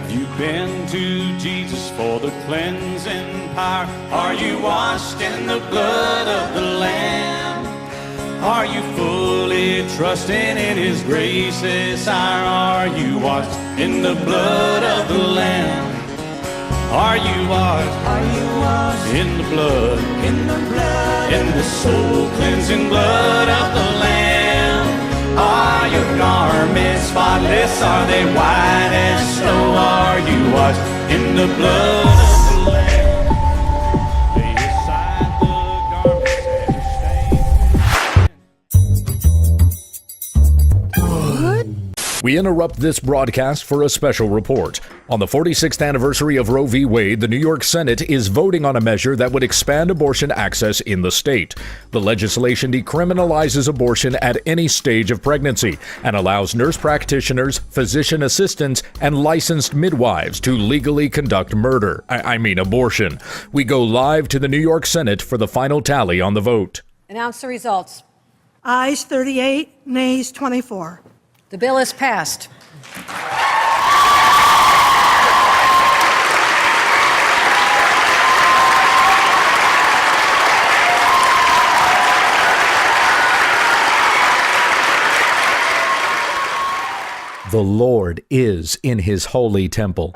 Have you been to Jesus for the cleansing power? Are you washed in the blood of the Lamb? Are you fully trusting in His grace this hour? Are you washed in the blood of the Lamb? Are you washed in the blood, in the soul cleansing blood of the Lamb? Are your garments spotless? Are they white as snow? Are you washed in the blood of the Lamb? Lay aside the garments that are stained. We interrupt this broadcast for a special report. On the 46th anniversary of Roe v. Wade, the New York Senate is voting on a measure that would expand abortion access in the state. The legislation decriminalizes abortion at any stage of pregnancy and allows nurse practitioners, physician assistants, and licensed midwives to legally conduct abortion. We go live to the New York Senate for the final tally on the vote. Announce the results. Ayes 38, nays 24. The bill is passed. The Lord is in His holy temple.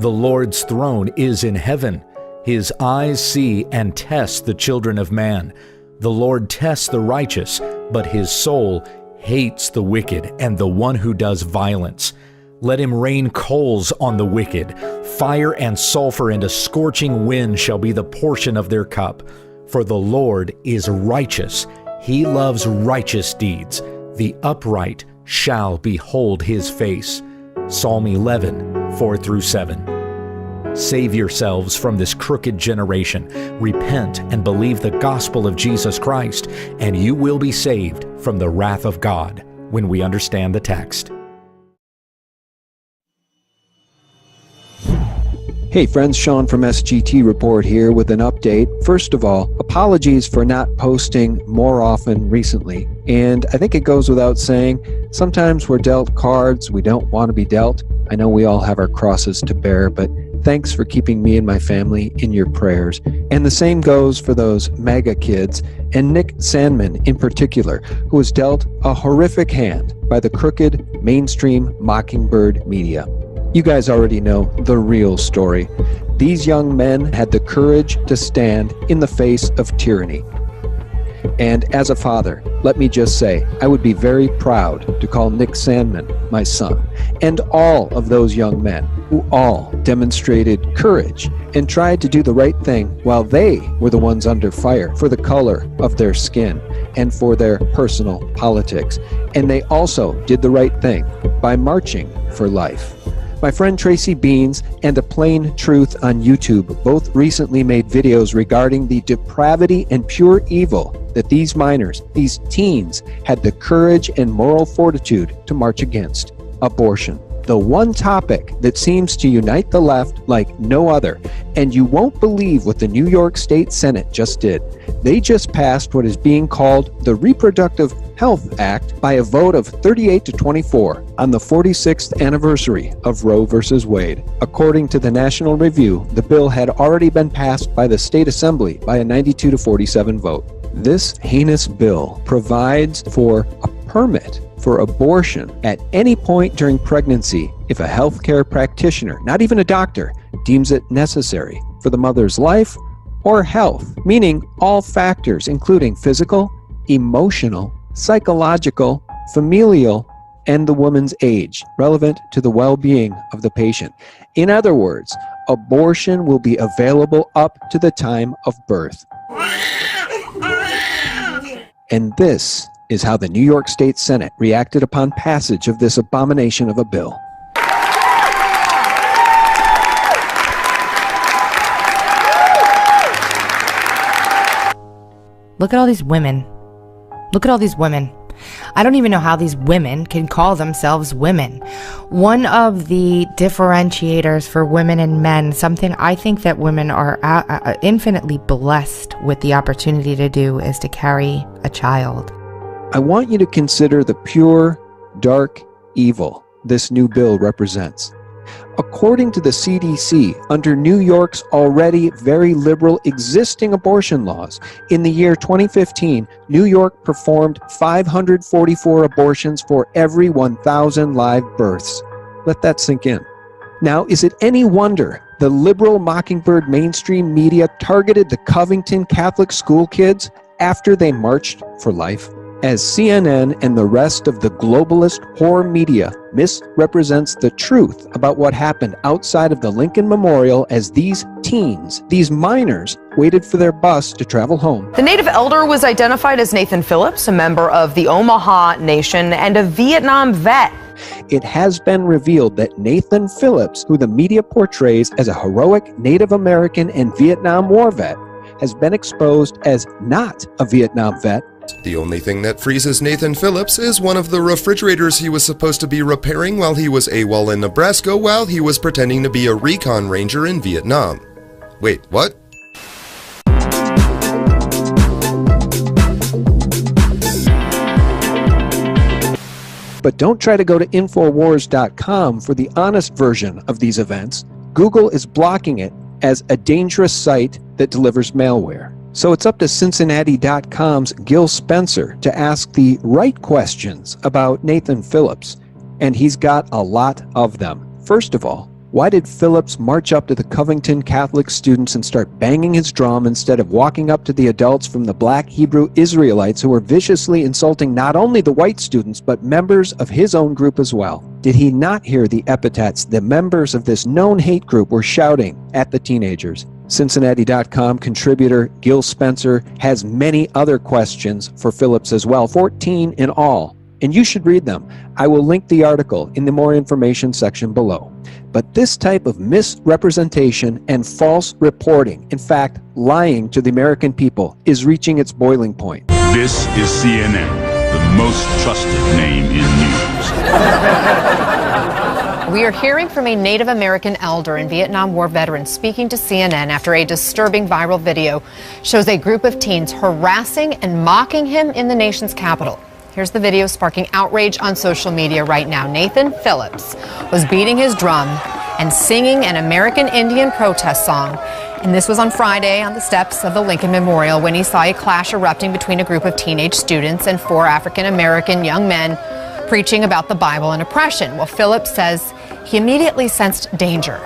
The Lord's throne is in heaven. His eyes see and test the children of man. The Lord tests the righteous, but His soul hates the wicked and the one who does violence. Let Him rain coals on the wicked. Fire and sulfur and a scorching wind shall be the portion of their cup. For the Lord is righteous. He loves righteous deeds. The upright shall behold His face. Psalm 11, 4-7. Save yourselves from this crooked generation. Repent and believe the gospel of Jesus Christ, and you will be saved from the wrath of God when we understand the text. Hey friends, Sean from SGT Report here with an update. First of all, apologies for not posting more often recently. And I think it goes without saying, sometimes we're dealt cards we don't want to be dealt. I know we all have our crosses to bear, but thanks for keeping me and my family in your prayers. And the same goes for those MAGA kids, and Nick Sandmann in particular, who was dealt a horrific hand by the crooked mainstream mockingbird media. You guys already know the real story. These young men had the courage to stand in the face of tyranny. And as a father, let me just say, I would be very proud to call Nick Sandmann my son, and all of those young men who all demonstrated courage and tried to do the right thing while they were the ones under fire for the color of their skin and for their personal politics. And they also did the right thing by marching for life. My friend Tracy Beans and A Plain Truth on YouTube both recently made videos regarding the depravity and pure evil that these minors, these teens, had the courage and moral fortitude to march against: abortion. The one topic that seems to unite the left like no other. And you won't believe what the New York State Senate just did. They just passed what is being called the Reproductive Health Act by a vote of 38-24 on the 46th anniversary of Roe v. Wade. According to the National Review, the bill had already been passed by the state assembly by a 92-47 vote. This heinous bill provides for a permit for abortion at any point during pregnancy if a healthcare practitioner, not even a doctor, deems it necessary for the mother's life or health, meaning all factors including physical, emotional, psychological, familial, and the woman's age, relevant to the well-being of the patient. In other words, abortion will be available up to the time of birth. And this is how the New York State Senate reacted upon passage of this abomination of a bill. Look at all these women. Look at all these women. I don't even know how these women can call themselves women. One of the differentiators for women and men, something I think that women are infinitely blessed with the opportunity to do, is to carry a child. I want you to consider the pure, dark evil this new bill represents. According to the CDC, under New York's already very liberal existing abortion laws, in the year 2015, New York performed 544 abortions for every 1,000 live births. Let that sink in. Now, is it any wonder the liberal Mockingbird mainstream media targeted the Covington Catholic school kids after they marched for life? As CNN and the rest of the globalist whore media misrepresents the truth about what happened outside of the Lincoln Memorial as these teens, these minors, waited for their bus to travel home. The native elder was identified as Nathan Phillips, a member of the Omaha Nation and a Vietnam vet. It has been revealed that Nathan Phillips, who the media portrays as a heroic Native American and Vietnam War vet, has been exposed as not a Vietnam vet. The only thing that freezes Nathan Phillips is one of the refrigerators he was supposed to be repairing while he was AWOL in Nebraska while he was pretending to be a recon ranger in Vietnam. Wait, what? But don't try to go to Infowars.com for the honest version of these events. Google is blocking it as a dangerous site that delivers malware. So it's up to Cincinnati.com's Gil Spencer to ask the right questions about Nathan Phillips, and he's got a lot of them. First of all, why did Phillips march up to the Covington Catholic students and start banging his drum instead of walking up to the adults from the black Hebrew Israelites who were viciously insulting not only the white students but members of his own group as well? Did he not hear the epithets the members of this known hate group were shouting at the teenagers? Cincinnati.com contributor Gil Spencer has many other questions for Phillips as well, 14 in all, and you should read them. I will link the article in the more information section below. But this type of misrepresentation and false reporting, in fact, lying to the American people, is reaching its boiling point. This is CNN, the most trusted name in news. We are hearing from a Native American elder and Vietnam War veteran speaking to CNN after a disturbing viral video shows a group of teens harassing and mocking him in the nation's capital. Here's the video sparking outrage on social media right now. Nathan Phillips was beating his drum and singing an American Indian protest song. And this was on Friday on the steps of the Lincoln Memorial when he saw a clash erupting between a group of teenage students and 4 African American young men preaching about the Bible and oppression. Well, Phillips says he immediately sensed danger.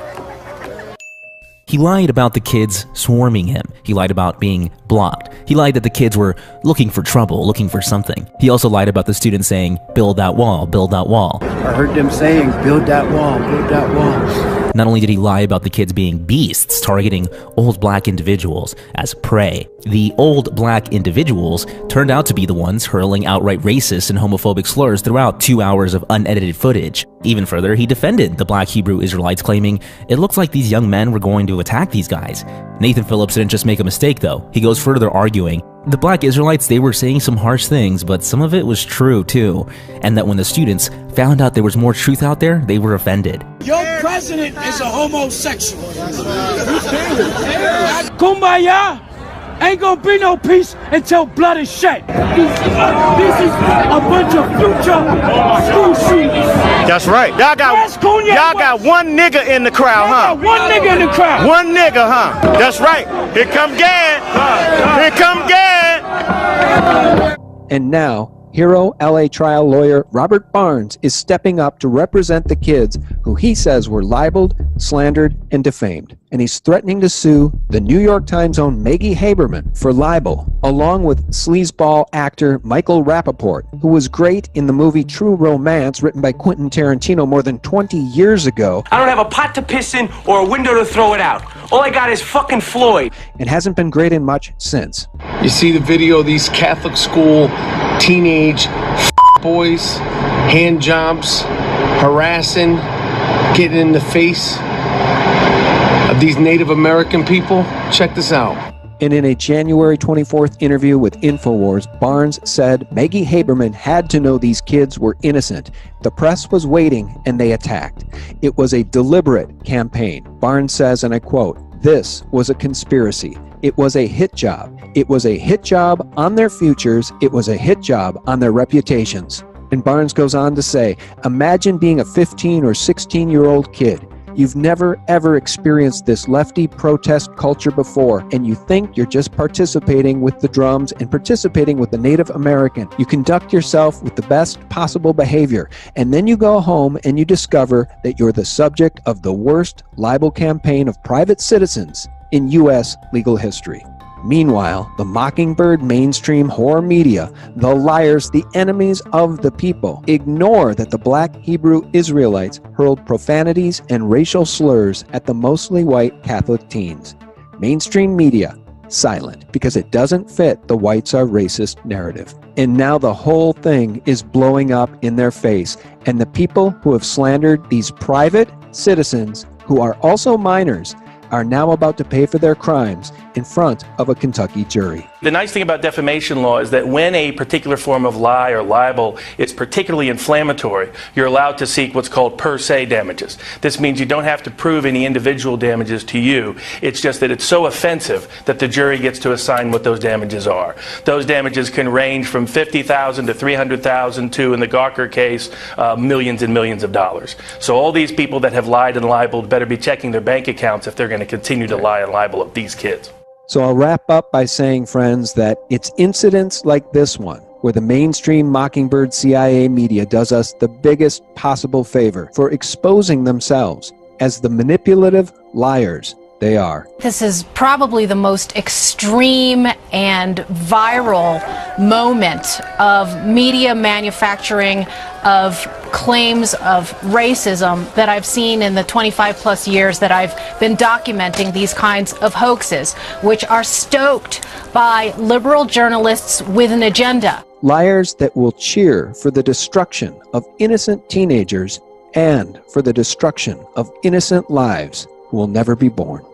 He lied about the kids swarming him. He lied about being blocked. He lied that the kids were looking for trouble, looking for something. He also lied about the students saying, "Build that wall, build that wall." I heard them saying, "Build that wall, build that wall." Not only did he lie about the kids being beasts, targeting old black individuals as prey, the old black individuals turned out to be the ones hurling outright racist and homophobic slurs throughout 2 hours of unedited footage. Even further, he defended the black Hebrew Israelites, claiming it looks like these young men were going to attack these guys. Nathan Phillips didn't just make a mistake though. He goes further, arguing the black Israelites, they were saying some harsh things, but some of it was true too, and that when the students found out there was more truth out there, they were offended. Your president is a homosexual. Kumbaya! Ain't gonna be no peace until blood is shed. This is a bunch of future school shooters. That's right. Y'all got one nigga in the crowd, huh? One nigga in the crowd. One nigga, huh? That's right. Here come Gad. Here come Gad. And now, hero LA trial lawyer Robert Barnes is stepping up to represent the kids who he says were libeled, slandered, and defamed. And he's threatening to sue the New York Times' own Maggie Haberman for libel, along with sleazeball actor Michael Rappaport, who was great in the movie True Romance, written by Quentin Tarantino more than 20 years ago. I don't have a pot to piss in or a window to throw it out. All I got is fucking Floyd. And hasn't been great in much since. You see the video of these Catholic school teenage boys, hand jobs, harassing, getting in the face of these Native American people? Check this out. And in a January 24th interview with InfoWars, Barnes said Maggie Haberman had to know these kids were innocent. The press was waiting and they attacked. It was a deliberate campaign. Barnes says, and I quote, "This was a conspiracy. It was a hit job. It was a hit job on their futures. It was a hit job on their reputations." And Barnes goes on to say, imagine being a 15 or 16-year-old kid. You've never, ever experienced this lefty protest culture before, and you think you're just participating with the drums and participating with the Native American. You conduct yourself with the best possible behavior, and then you go home and you discover that you're the subject of the worst libel campaign of private citizens in U.S. legal history. Meanwhile, the Mockingbird mainstream horror media, the liars, the enemies of the people, ignore that the black Hebrew Israelites hurled profanities and racial slurs at the mostly white Catholic teens. Mainstream media, silent, because it doesn't fit the whites are racist narrative. And now the whole thing is blowing up in their face, and the people who have slandered these private citizens, who are also minors, are now about to pay for their crimes in front of a Kentucky jury. The nice thing about defamation law is that when a particular form of lie or libel is particularly inflammatory, you're allowed to seek what's called per se damages. This means you don't have to prove any individual damages to you. It's just that it's so offensive that the jury gets to assign what those damages are. Those damages can range from $50,000 to $300,000 to, in the Gawker case, millions and millions of dollars. So all these people that have lied and libeled better be checking their bank accounts if they're going to continue to lie and libel of these kids. So I'll wrap up by saying, friends, that it's incidents like this one where the mainstream Mockingbird CIA media does us the biggest possible favor for exposing themselves as the manipulative liars they are. This is probably the most extreme and viral moment of media manufacturing of claims of racism that I've seen in the 25 plus years that I've been documenting these kinds of hoaxes, which are stoked by liberal journalists with an agenda. Liars that will cheer for the destruction of innocent teenagers and for the destruction of innocent lives who will never be born.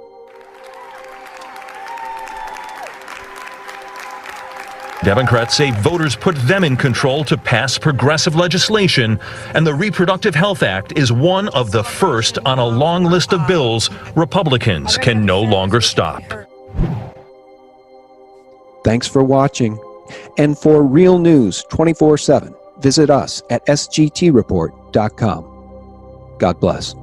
Democrats say voters put them in control to pass progressive legislation, and the Reproductive Health Act is one of the first on a long list of bills Republicans can no longer stop. Thanks for watching. And for real news 24/7, visit us at sgtreport.com. God bless.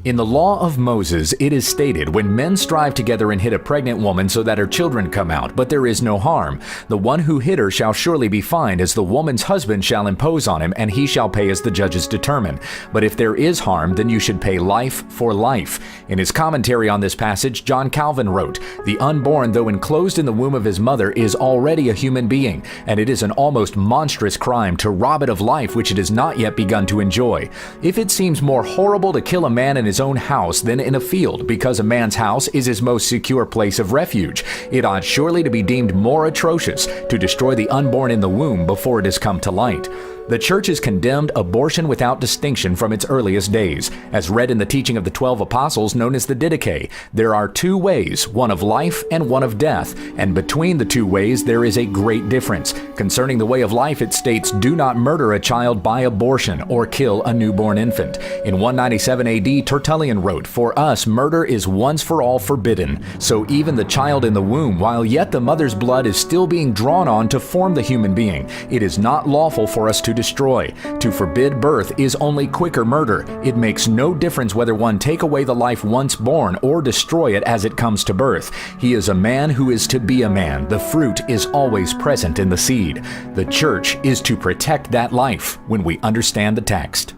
In the law of Moses, it is stated, when men strive together and hit a pregnant woman so that her children come out, but there is no harm, the one who hit her shall surely be fined, as the woman's husband shall impose on him, and he shall pay as the judges determine. But if there is harm, then you should pay life for life. In his commentary on this passage, John Calvin wrote, "The unborn, though enclosed in the womb of his mother, is already a human being, and it is an almost monstrous crime to rob it of life which it has not yet begun to enjoy. If it seems more horrible to kill a man in his own house than in a field, because a man's house is his most secure place of refuge, it ought surely to be deemed more atrocious to destroy the unborn in the womb before it has come to light." The Church has condemned abortion without distinction from its earliest days. As read in the teaching of the 12 apostles known as the Didache, there are two ways, one of life and one of death, and between the two ways there is a great difference. Concerning the way of life, it states, "Do not murder a child by abortion or kill a newborn infant." In 197 AD, Tertullian wrote, "For us, murder is once for all forbidden. So even the child in the womb, while yet the mother's blood is still being drawn on to form the human being, it is not lawful for us to destroy. To forbid birth is only quicker murder. It makes no difference whether one take away the life once born or destroy it as it comes to birth. He is a man who is to be a man. The fruit is always present in the seed." The Church is to protect that life when we understand the text.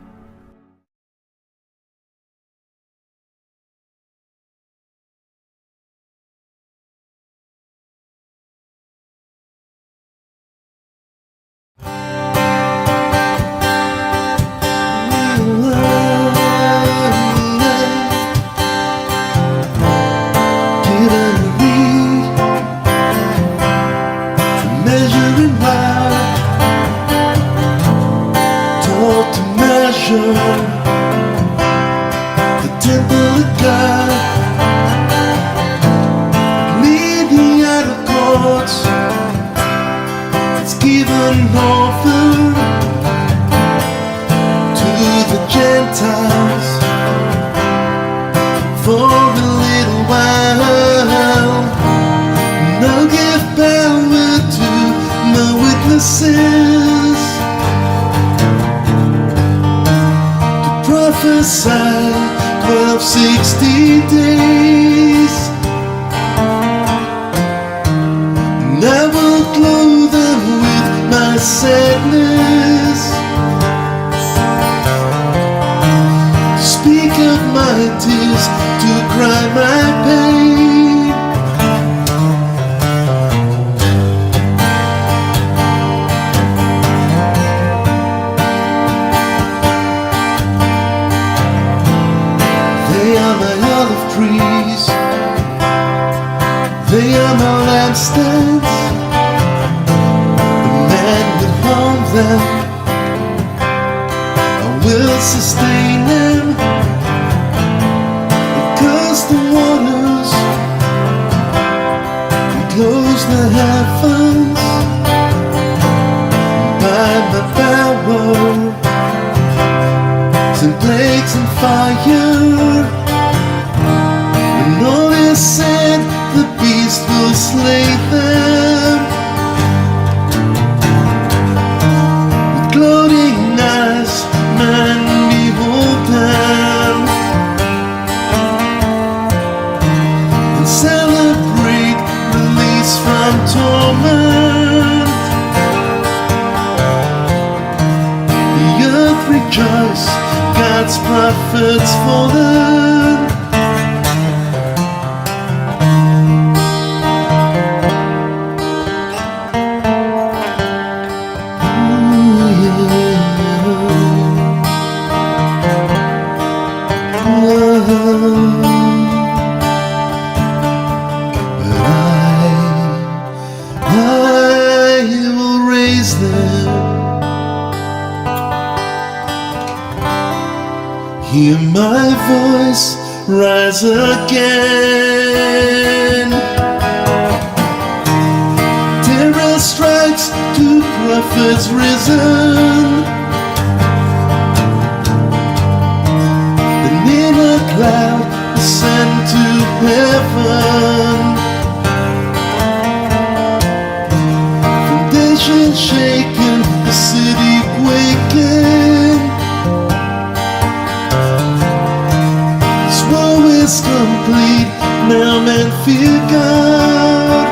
Measuring life, taught to measure. house for a little while, and I'll give power to my witnesses to prophesy 1260 days, and I will clothe them with my sadness, speak of my tears, to cry my pain. They are my olive trees, they are my lampstands. The man will harm them, I will sustain them, because the waters enclose the heavens by my power. Send plagues and fire. When all is said, the beast will slay them. With gloating eyes, man behold them, and celebrate release from torment. The earth rejoice, God's prophets fallen. But I will raise them. Hear my voice rise again. Terror strikes to prophets risen, and in a cloud ascend to heaven. Foundation shaken, the city quaking. This woe is complete, now men fear God.